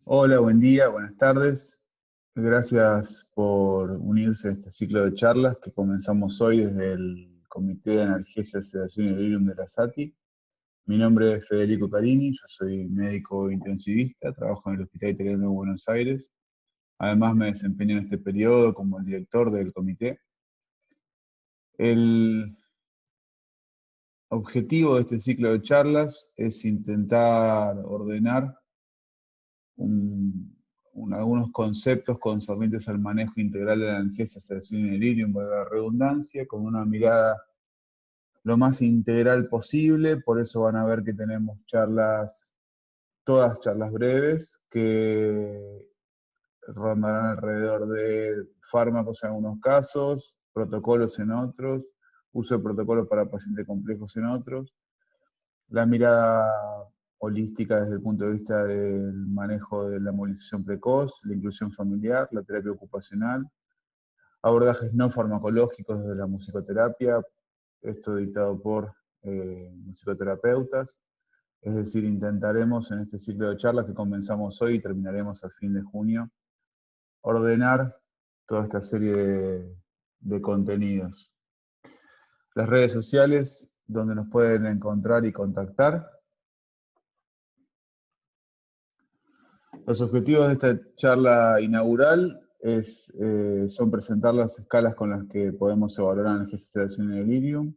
Hola, buen día, buenas tardes. Gracias por unirse a este ciclo de charlas que comenzamos hoy desde el Comité de Analgesia, Sedación y Delirium de la SATI. Mi nombre es Federico Carini, yo soy médico intensivista, trabajo en el Hospital Italiano de Buenos Aires. Además me desempeño en este periodo como el director del comité. El objetivo de este ciclo de charlas es intentar ordenar algunos conceptos concernientes al manejo integral de la analgesia, sedación y delirium, valga la redundancia, con una mirada lo más integral posible. Por eso van a ver que tenemos charlas, todas charlas breves, que rondarán alrededor de fármacos en algunos casos, protocolos en otros, uso de protocolos para pacientes complejos en otros, la mirada holística desde el punto de vista del manejo de la movilización precoz, la inclusión familiar, la terapia ocupacional, abordajes no farmacológicos desde la musicoterapia, esto dictado por musicoterapeutas. Es decir, intentaremos en este ciclo de charlas que comenzamos hoy y terminaremos a fin de junio, ordenar toda esta serie de contenidos. Las redes sociales donde nos pueden encontrar y contactar. Los objetivos de esta charla inaugural son presentar las escalas con las que podemos evaluar la analgesia, sedación y delirium,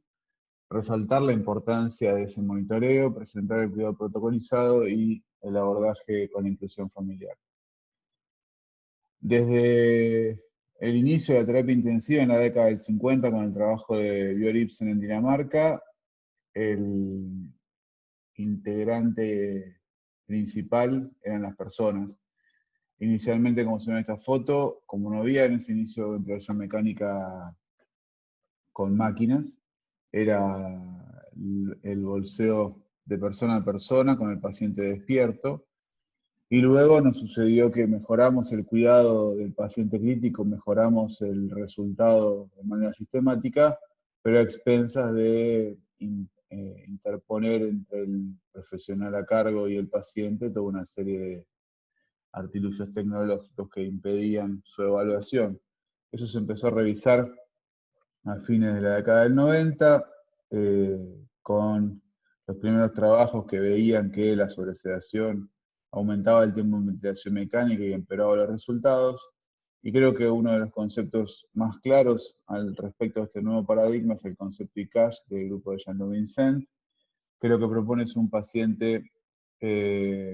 resaltar la importancia de ese monitoreo, presentar el cuidado protocolizado y el abordaje con la inclusión familiar. Desde el inicio de la terapia intensiva en la década del 50 con el trabajo de Björn Ibsen en Dinamarca, el integrante principal eran las personas. Inicialmente, como se ve en esta foto, como no había en ese inicio de interacción mecánica con máquinas, era el bolseo de persona a persona con el paciente despierto. Y luego nos sucedió que mejoramos el cuidado del paciente crítico, mejoramos el resultado de manera sistemática, pero a expensas de interponer entre el profesional a cargo y el paciente toda una serie de artilugios tecnológicos que impedían su evaluación. Eso se empezó a revisar a fines de la década del 90, con los primeros trabajos que veían que la sobresedación aumentaba el tiempo de ventilación mecánica y empeoraba los resultados. Y creo que uno de los conceptos más claros al respecto de este nuevo paradigma es el concepto ICASH del grupo de Jean-Louis Vincent, que lo que propone es un paciente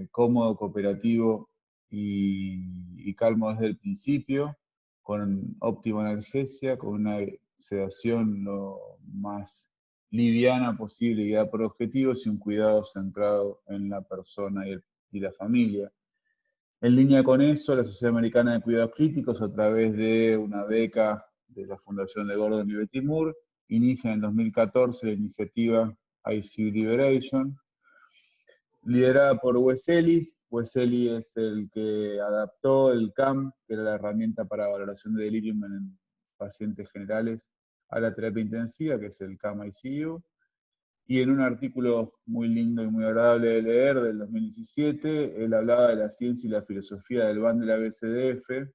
cómodo, cooperativo y calmo desde el principio, con óptima analgesia, con una sedación lo más liviana posible y por objetivos y un cuidado centrado en la persona y la familia. En línea con eso, la Sociedad Americana de Cuidados Críticos, a través de una beca de la Fundación de Gordon y Betty Moore, inicia en el 2014 la iniciativa ICU Liberation, liderada por Wessely. Wessely es el que adaptó el CAM, que era la herramienta para valoración de delirium en pacientes generales, a la terapia intensiva, que es el CAM ICU. Y en un artículo muy lindo y muy agradable de leer del 2017, él hablaba de la ciencia y la filosofía del BAN de la BCDF,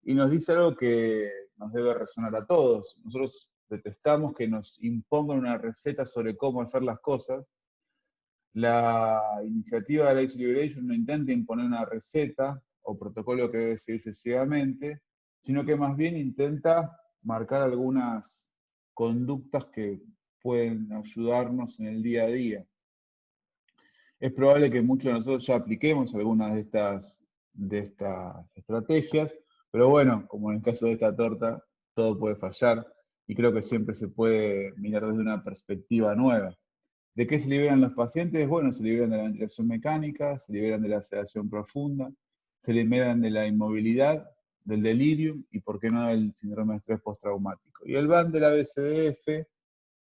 y nos dice algo que nos debe resonar a todos. Nosotros detestamos que nos impongan una receta sobre cómo hacer las cosas. La iniciativa de la ICU Liberation no intenta imponer una receta o protocolo que debe seguirse ciegamente, sino que más bien intenta marcar algunas conductas que pueden ayudarnos en el día a día. Es probable que muchos de nosotros ya apliquemos algunas de estas estrategias, pero bueno, como en el caso de esta torta, todo puede fallar y creo que siempre se puede mirar desde una perspectiva nueva. ¿De qué se liberan los pacientes? Bueno, se liberan de la ventilación mecánica, se liberan de la sedación profunda, se liberan de la inmovilidad, del delirium y, por qué no, del síndrome de estrés postraumático. Y el BAN de la BCDF,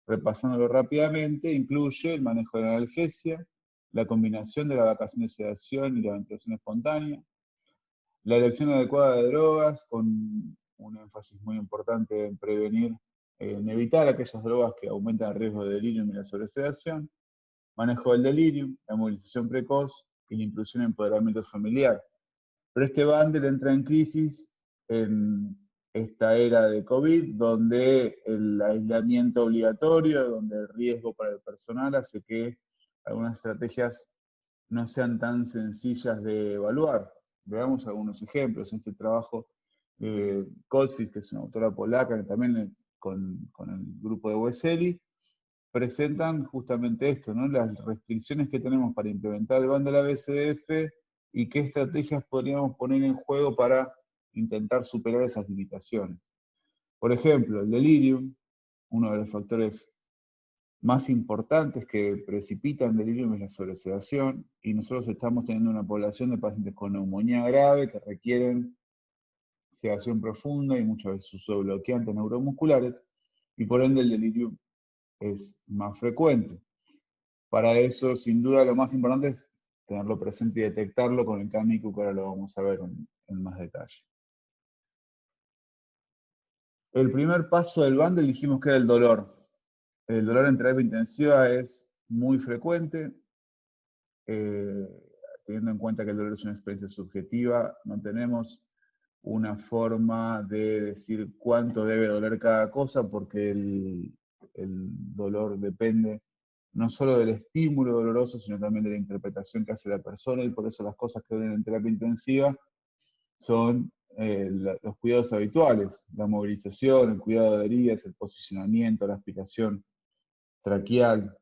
repasándolo rápidamente, incluye el manejo de la analgesia, la combinación de la vacación de sedación y la ventilación espontánea, la elección adecuada de drogas, con un énfasis muy importante en prevenir, en evitar aquellas drogas que aumentan el riesgo de delirium y la sobresedación, manejo del delirium, la movilización precoz y la inclusión en empoderamiento familiar. Pero este bundle entra en crisis en esta era de COVID, donde el aislamiento obligatorio, donde el riesgo para el personal hace que algunas estrategias no sean tan sencillas de evaluar. Veamos algunos ejemplos. Este trabajo de Goldfish, que es una autora polaca, que también con el grupo de Weseli, presentan justamente esto, ¿no? Las restricciones que tenemos para implementar el bundle ABCDF y qué estrategias podríamos poner en juego para intentar superar esas limitaciones. Por ejemplo, el delirium, uno de los factores más importantes que precipitan delirium es la sobresedación, y nosotros estamos teniendo una población de pacientes con neumonía grave que requieren sedación profunda y muchas veces uso de bloqueantes neuromusculares, y por ende el delirium es más frecuente. Para eso, sin duda, lo más importante es tenerlo presente y detectarlo con el CAMICU, que ahora lo vamos a ver en más detalle. El primer paso del bundle dijimos que era el dolor. El dolor en terapia intensiva es muy frecuente, teniendo en cuenta que el dolor es una experiencia subjetiva, no tenemos una forma de decir cuánto debe doler cada cosa, porque el dolor depende no solo del estímulo doloroso, sino también de la interpretación que hace la persona, y por eso las cosas que duelen en terapia intensiva son los cuidados habituales, la movilización, el cuidado de heridas, el posicionamiento, la aspiración traqueal,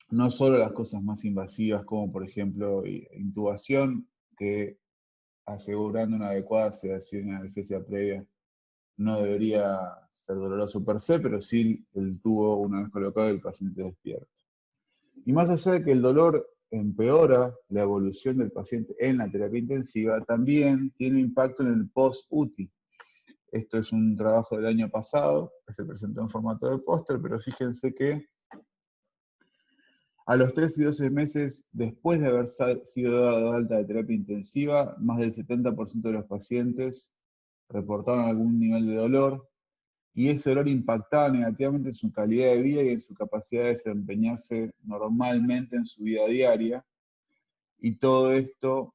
no solo las cosas más invasivas como por ejemplo intubación, que asegurando una adecuada sedación y analgesia previa no debería ser doloroso per se, pero sí el tubo una vez colocado el paciente despierto. Y más allá de que el dolor empeora la evolución del paciente en la terapia intensiva, también tiene impacto en el post-UTI. Esto es un trabajo del año pasado, que se presentó en formato de póster, pero fíjense que a los 3 y 12 meses después de haber sido dado de alta de terapia intensiva, más del 70% de los pacientes reportaron algún nivel de dolor, y ese dolor impactaba negativamente en su calidad de vida y en su capacidad de desempeñarse normalmente en su vida diaria, y todo esto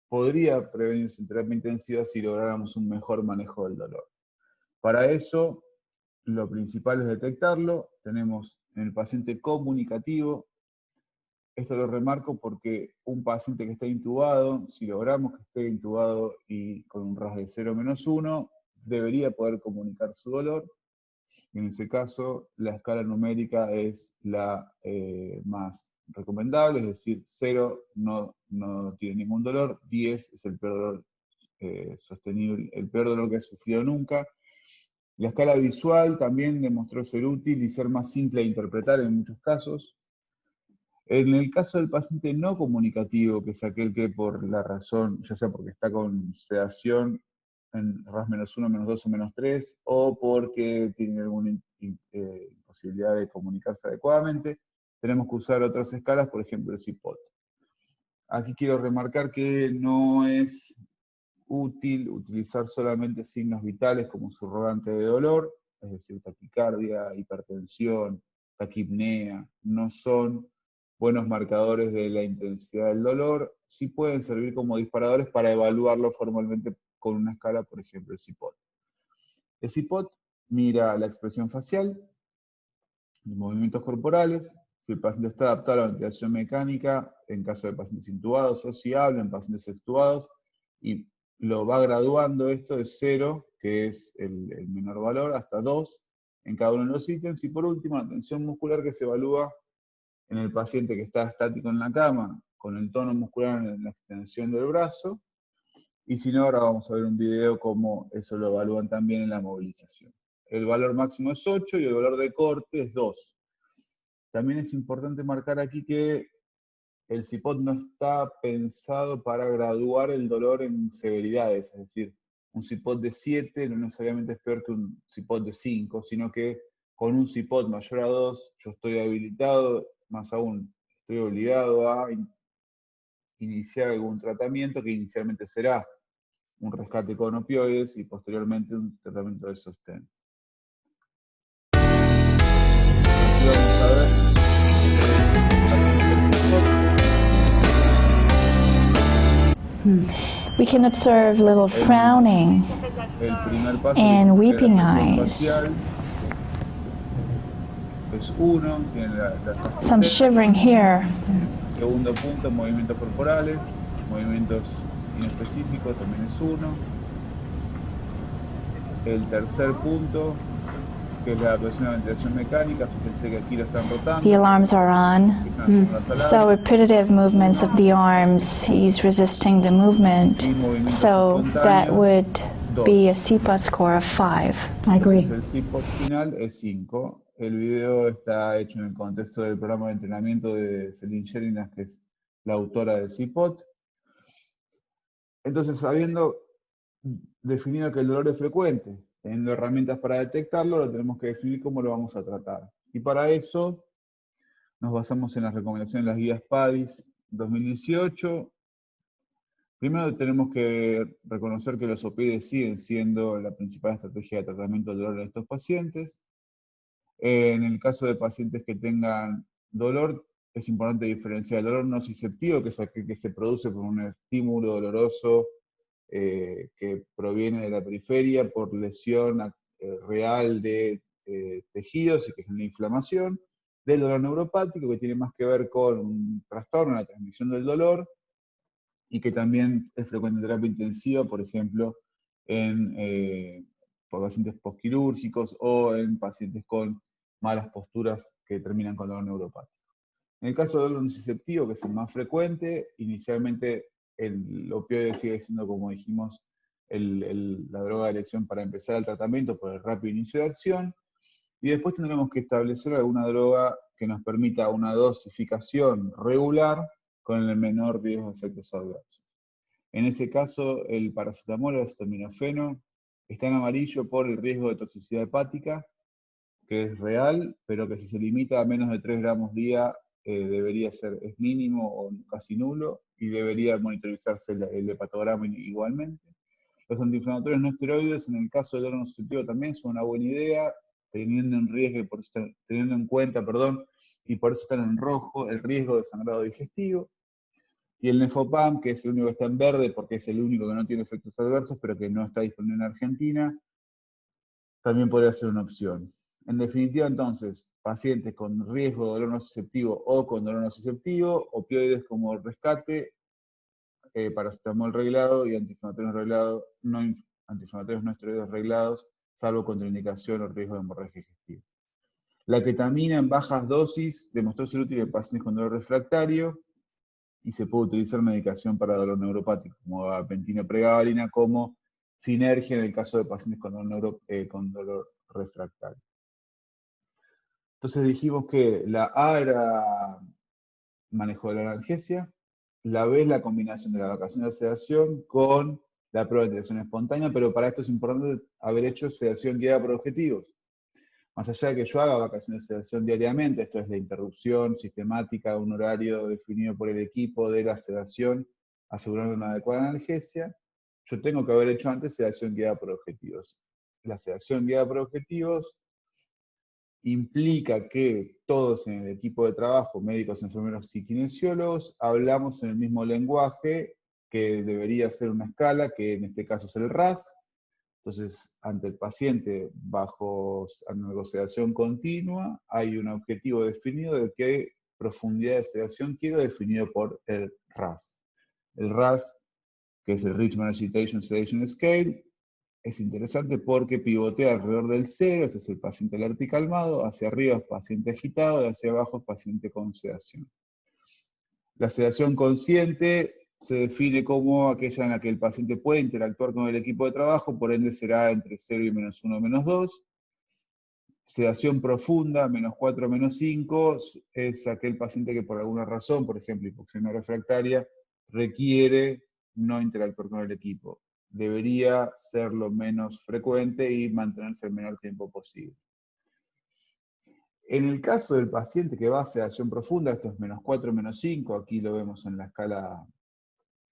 podría prevenirse en terapia intensiva si lográramos un mejor manejo del dolor. Para eso, lo principal es detectarlo. Tenemos en el paciente comunicativo. Esto lo remarco porque un paciente que está intubado, si logramos que esté intubado y con un RAS de 0-1, debería poder comunicar su dolor. En ese caso, la escala numérica es la más recomendable, es decir, 0 no tiene ningún dolor, 10 es el peor dolor sostenible, el peor dolor que ha sufrido nunca. La escala visual también demostró ser útil y ser más simple de interpretar en muchos casos. En el caso del paciente no comunicativo, que es aquel que por la razón, ya sea porque está con sedación en RAS -1, -2 o -3, o porque tiene alguna imposibilidad de comunicarse adecuadamente, tenemos que usar otras escalas, por ejemplo el CIPOT. Aquí quiero remarcar que no es útil utilizar solamente signos vitales como subrogante de dolor, es decir, taquicardia, hipertensión, taquipnea, no son buenos marcadores de la intensidad del dolor. Sí pueden servir como disparadores para evaluarlo formalmente con una escala, por ejemplo el CIPOT. El CIPOT mira la expresión facial, los movimientos corporales, si el paciente está adaptado a la ventilación mecánica, en caso de pacientes intubados, o si habla en pacientes extubados, y lo va graduando esto de 0, que es el menor valor, hasta 2 en cada uno de los ítems, y por último la tensión muscular, que se evalúa en el paciente que está estático en la cama, con el tono muscular en la extensión del brazo, y si no, ahora vamos a ver un video cómo eso lo evalúan también en la movilización. El valor máximo es 8 y el valor de corte es 2. También es importante marcar aquí que el CIPOT no está pensado para graduar el dolor en severidades, es decir, un CIPOT de 7 no necesariamente es peor que un CIPOT de 5, sino que con un CIPOT mayor a 2 yo estoy habilitado, más aún, estoy obligado a iniciar algún tratamiento que inicialmente será un rescate con opioides y posteriormente un tratamiento de sostén. Aquí vamos a ver We can observe little frowning El primer paso and es weeping la presión eyes. facial. Es 1, tiene la fase Some shivering here. Segundo punto, movimientos corporales, movimientos inespecíficos, también es 1. El tercer punto, que es la adaptación a la ventilación mecánica, fíjense que aquí lo están rotando. The alarms are on. Es So repetitive movements of the arms, he's resisting the movement. So that would be a CPOT score of 5. I agree. Entonces el CPOT final es 5. El video está hecho en el contexto del programa de entrenamiento de Celine Sherinas, que es la autora del CPOT. Entonces, habiendo definido que el dolor es frecuente, teniendo herramientas para detectarlo, lo tenemos que definir cómo lo vamos a tratar. Y para eso nos basamos en las recomendaciones de las guías PADIS 2018. Primero tenemos que reconocer que los opioides siguen siendo la principal estrategia de tratamiento del dolor en estos pacientes. En el caso de pacientes que tengan dolor, es importante diferenciar el dolor nociceptivo, que es aquel que se produce por un estímulo doloroso que proviene de la periferia por lesión real de tejidos y que es una inflamación, del dolor neuropático, que tiene más que ver con un trastorno en la transmisión del dolor, y que también es frecuente en terapia intensiva, por ejemplo, por pacientes postquirúrgicos o en pacientes con malas posturas que terminan con dolor neuropático. En el caso del dolor nociceptivo, que es el más frecuente, inicialmente el opioide sigue siendo, como dijimos, la droga de elección para empezar el tratamiento por el rápido inicio de acción, y después tendremos que establecer alguna droga que nos permita una dosificación regular con el menor riesgo de efectos adversos. En ese caso, el paracetamol o el acetaminofeno está en amarillo por el riesgo de toxicidad hepática, que es real, pero que si se limita a menos de 3 gramos día, debería ser, es mínimo o casi nulo, y debería monitorizarse el hepatograma igualmente. Los antiinflamatorios no esteroides, en el caso del dolor nociceptivo también son una buena idea, teniendo en cuenta, y por eso están en rojo, el riesgo de sangrado digestivo. Y el Nefopam, que es el único que está en verde, porque es el único que no tiene efectos adversos, pero que no está disponible en Argentina, también podría ser una opción. En definitiva, entonces, pacientes con riesgo de dolor nociceptivo o con dolor nociceptivo, opioides como rescate, paracetamol reglado y antiinflamatorios no esteroides reglados, salvo contraindicación o riesgo de hemorragia digestiva. La ketamina en bajas dosis demostró ser útil en pacientes con dolor refractario y se puede utilizar medicación para dolor neuropático, como gabapentina o pregabalina, como sinergia en el caso de pacientes con dolor refractario. Entonces dijimos que la A era manejo de la analgesia, la B es la combinación de la vacación de sedación con la prueba de ventilación espontánea, pero para esto es importante haber hecho sedación guiada por objetivos. Más allá de que yo haga vacaciones de sedación diariamente, esto es la interrupción sistemática, un horario definido por el equipo de la sedación, asegurando una adecuada analgesia, yo tengo que haber hecho antes sedación guiada por objetivos. La sedación guiada por objetivos implica que todos en el equipo de trabajo, médicos, enfermeros y kinesiólogos, hablamos en el mismo lenguaje que debería ser una escala, que en este caso es el RAS. Entonces, ante el paciente bajo negociación continua, hay un objetivo definido de qué profundidad de sedación quiero, definido por el RAS. El RAS, que es el Richmond Agitation Sedation Scale, es interesante porque pivotea alrededor del 0, este es el paciente alérgico calmado, hacia arriba es paciente agitado, y hacia abajo es paciente con sedación. La sedación consciente se define como aquella en la que el paciente puede interactuar con el equipo de trabajo, por ende será entre 0 y -1 o -2. Sedación profunda, -4 a -5, es aquel paciente que por alguna razón, por ejemplo, hipoxemia refractaria, requiere no interactuar con el equipo. Debería ser lo menos frecuente y mantenerse el menor tiempo posible. En el caso del paciente que va a sedación profunda, esto es -4, -5, aquí lo vemos en la escala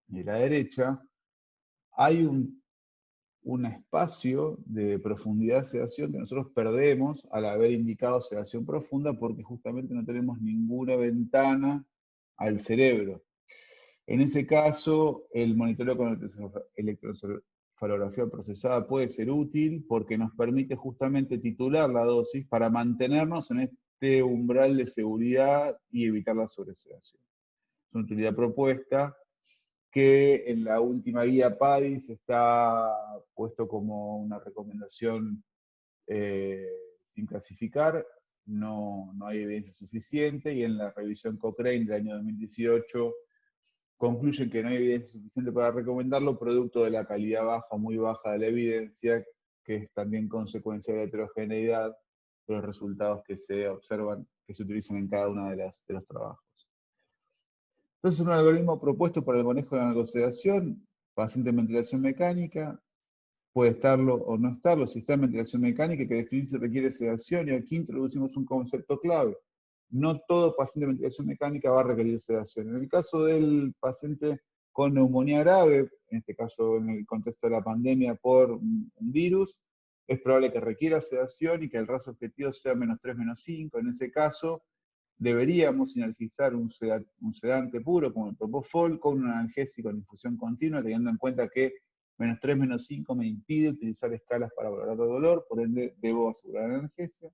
de la derecha, hay un espacio de profundidad de sedación que nosotros perdemos al haber indicado sedación profunda porque justamente no tenemos ninguna ventana al cerebro. En ese caso, el monitoreo con electroencefalografía procesada puede ser útil porque nos permite justamente titular la dosis para mantenernos en este umbral de seguridad y evitar la sobresedación. Es una utilidad propuesta que en la última guía PADIS está puesto como una recomendación sin clasificar, no hay evidencia suficiente, y en la revisión Cochrane del año 2018 concluyen que no hay evidencia suficiente para recomendarlo, producto de la calidad baja o muy baja de la evidencia, que es también consecuencia de la heterogeneidad de los resultados que se observan, que se utilizan en cada uno de los trabajos. Entonces, un algoritmo propuesto para el manejo de la narcosedación, paciente en ventilación mecánica, puede estarlo o no estarlo. Si está en ventilación mecánica, hay que definir si requiere sedación, y aquí introducimos un concepto clave. No todo paciente de ventilación mecánica va a requerir sedación. En el caso del paciente con neumonía grave, en este caso en el contexto de la pandemia por un virus, es probable que requiera sedación y que el RAS objetivo sea -3, -5. En ese caso, deberíamos sinergizar un sedante puro como el propofol con un analgésico en infusión continua, teniendo en cuenta que -3, -5 me impide utilizar escalas para valorar el dolor, por ende debo asegurar la analgesia.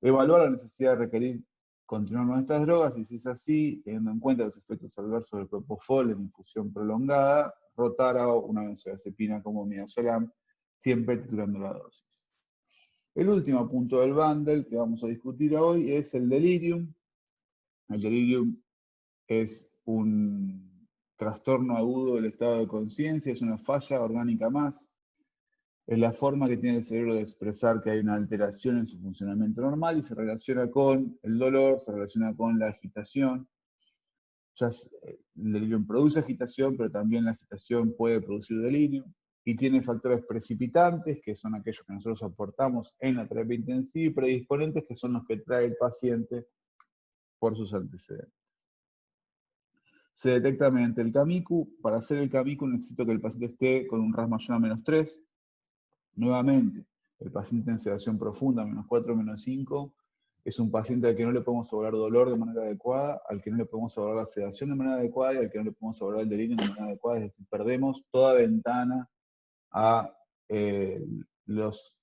Evaluar la necesidad de requerir continuar con estas drogas, y si es así, teniendo en cuenta los efectos adversos del propofol en infusión prolongada, rotar a una benzodiazepina como midazolam, siempre titulando la dosis. El último punto del bundle que vamos a discutir hoy es el delirium. El delirium es un trastorno agudo del estado de conciencia, es una falla orgánica más. Es la forma que tiene el cerebro de expresar que hay una alteración en su funcionamiento normal y se relaciona con el dolor, se relaciona con la agitación. El delirium produce agitación, pero también la agitación puede producir delirio, y tiene factores precipitantes, que son aquellos que nosotros aportamos en la terapia intensiva, y predisponentes, que son los que trae el paciente por sus antecedentes. Se detecta mediante el CAMICU. Para hacer el CAMICU necesito que el paciente esté con un RAS mayor a -3. Nuevamente, el paciente en sedación profunda, -4, -5, es un paciente al que no le podemos evaluar dolor de manera adecuada, al que no le podemos evaluar la sedación de manera adecuada y al que no le podemos evaluar el delirio de manera adecuada. Es decir, perdemos toda ventana a los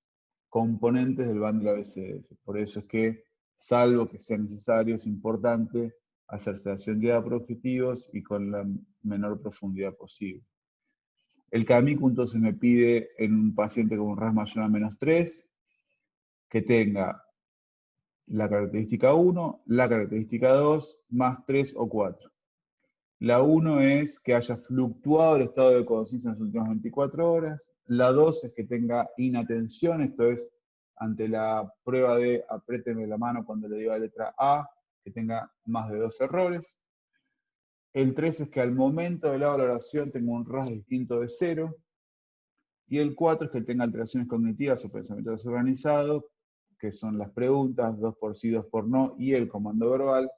componentes del bundle ABCDF. Por eso es que, salvo que sea necesario, es importante hacer sedación guiada por objetivos y con la menor profundidad posible. El CAMICU entonces me pide en un paciente con un RAS mayor a -3 que tenga la característica 1, la característica 2, +3 o 4. La 1 es que haya fluctuado el estado de conciencia en las últimas 24 horas. La 2 es que tenga inatención, esto es, ante la prueba de apriéteme la mano cuando le diga la letra A, que tenga más de 2 errores. El 3 es que al momento de la valoración tenga un RAS distinto de 0. Y el 4 es que tenga alteraciones cognitivas o pensamiento desorganizado, que son las preguntas, 2 por sí, 2 por no, y el comando verbal.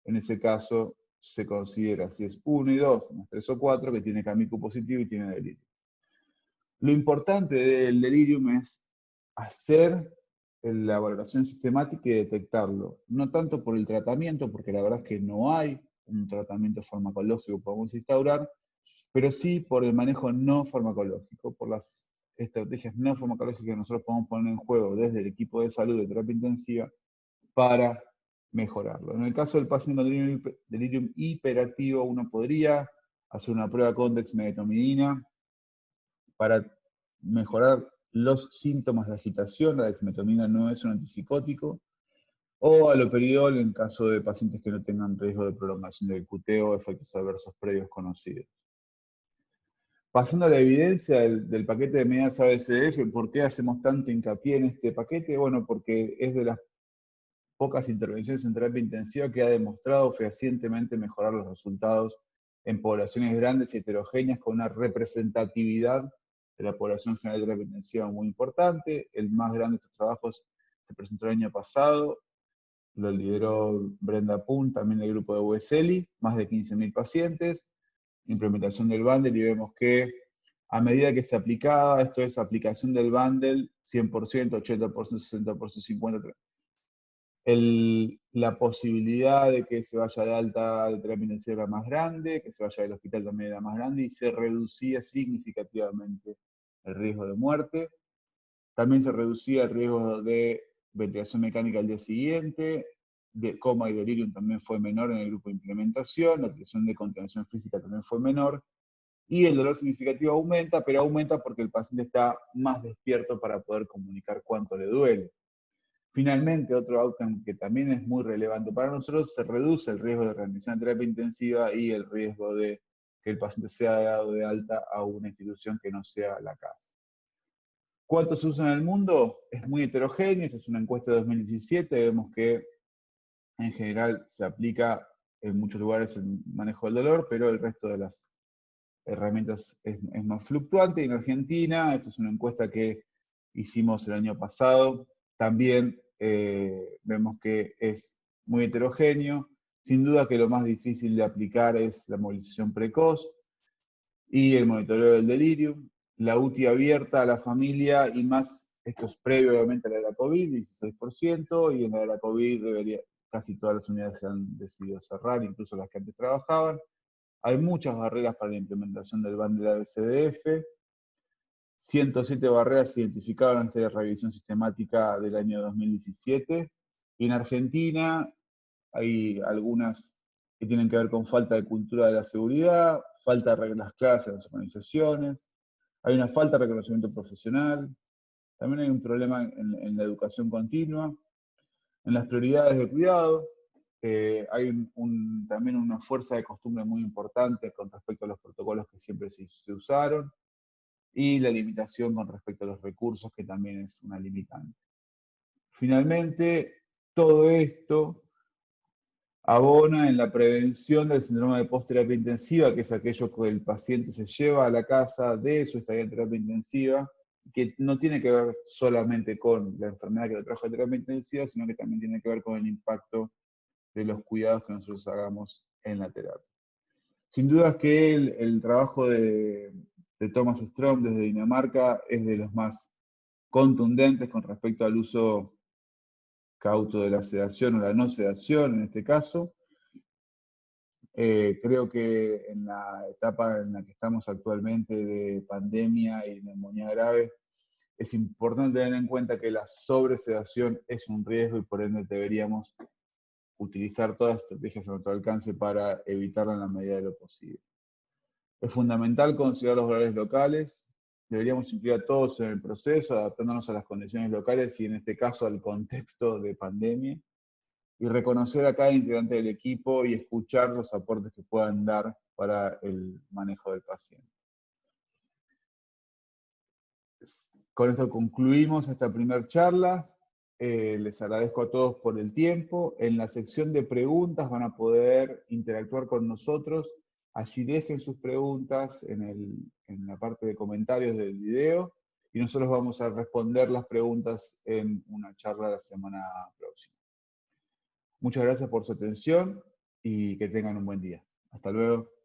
En ese caso se considera, si es 1 y 2, +3 o 4, que tiene CAMICU positivo y tiene delirio. Lo importante del delirium es hacer la valoración sistemática y detectarlo. No tanto por el tratamiento, porque la verdad es que no hay un tratamiento farmacológico que podamos instaurar, pero sí por el manejo no farmacológico, por las estrategias no farmacológicas que nosotros podemos poner en juego desde el equipo de salud de terapia intensiva para mejorarlo. En el caso del paciente con delirium hiperactivo, uno podría hacer una prueba con dexmedetomidina para mejorar los síntomas de agitación. La dexmedetomidina no es un antipsicótico. O haloperidol en caso de pacientes que no tengan riesgo de prolongación del QT o efectos adversos previos conocidos. Pasando a la evidencia del paquete de medidas ABCDF, ¿por qué hacemos tanto hincapié en este paquete? Bueno, porque es de las pocas intervenciones en terapia intensiva que ha demostrado fehacientemente mejorar los resultados en poblaciones grandes y heterogéneas con una representatividad de la población general de terapia intensiva muy importante. El más grande de estos trabajos se presentó el año pasado, lo lideró Brenda Poon, también del grupo de USL, más de 15.000 pacientes, implementación del bundle, y vemos que a medida que se aplicaba, esto es aplicación del bundle, 100%, 80%, 60%, 50%, La posibilidad de que se vaya de alta de terapia intensiva era más grande, que se vaya del hospital también era más grande, y se reducía significativamente el riesgo de muerte. También se reducía el riesgo de ventilación mecánica al día siguiente, de coma y delirium también fue menor en el grupo de implementación, la utilización de contención física también fue menor, y el dolor significativo aumenta, pero aumenta porque el paciente está más despierto para poder comunicar cuánto le duele. Finalmente, otro outcome que también es muy relevante para nosotros, se reduce el riesgo de readmisión a terapia intensiva y el riesgo de que el paciente sea dado de alta a una institución que no sea la casa. ¿Cuánto se usa en el mundo? Es muy heterogéneo, esta es una encuesta de 2017, vemos que en general se aplica en muchos lugares el manejo del dolor, pero el resto de las herramientas es más fluctuante. En Argentina, esta es una encuesta que hicimos el año pasado, también vemos que es muy heterogéneo. Sin duda que lo más difícil de aplicar es la movilización precoz y el monitoreo del delirium, la UTI abierta a la familia y más, esto es previo obviamente a la de la COVID, 16%, y en la de la COVID casi todas las unidades se han decidido cerrar, incluso las que antes trabajaban. Hay muchas barreras para la implementación del ban de la BCDF, 107 barreras se identificaron ante la revisión sistemática del año 2017, y en Argentina hay algunas que tienen que ver con falta de cultura de la seguridad, falta de reglas claras en las organizaciones, hay una falta de reconocimiento profesional, también hay un problema en la educación continua, en las prioridades de cuidado, hay también una fuerza de costumbre muy importante con respecto a los protocolos que siempre se usaron, y la limitación con respecto a los recursos, que también es una limitante. Finalmente, todo esto abona en la prevención del síndrome de post-terapia intensiva, que es aquello que el paciente se lleva a la casa de su estadía en terapia intensiva, que no tiene que ver solamente con la enfermedad que lo trajo a terapia intensiva, sino que también tiene que ver con el impacto de los cuidados que nosotros hagamos en la terapia. Sin duda es que el trabajo de Thomas Ström desde Dinamarca es de los más contundentes con respecto al uso cauto de la sedación o la no sedación en este caso. Creo que en la etapa en la que estamos actualmente de pandemia y neumonía grave, es importante tener en cuenta que la sobresedación es un riesgo y por ende deberíamos utilizar todas las estrategias a nuestro alcance para evitarla en la medida de lo posible. Es fundamental considerar los valores locales, deberíamos incluir a todos en el proceso, adaptándonos a las condiciones locales y en este caso al contexto de pandemia, y reconocer a cada integrante del equipo y escuchar los aportes que puedan dar para el manejo del paciente. Con esto concluimos esta primera charla. Les agradezco a todos por el tiempo. En la sección de preguntas van a poder interactuar con nosotros. Así dejen sus preguntas en la parte de comentarios del video y nosotros vamos a responder las preguntas en una charla la semana próxima. Muchas gracias por su atención y que tengan un buen día. Hasta luego.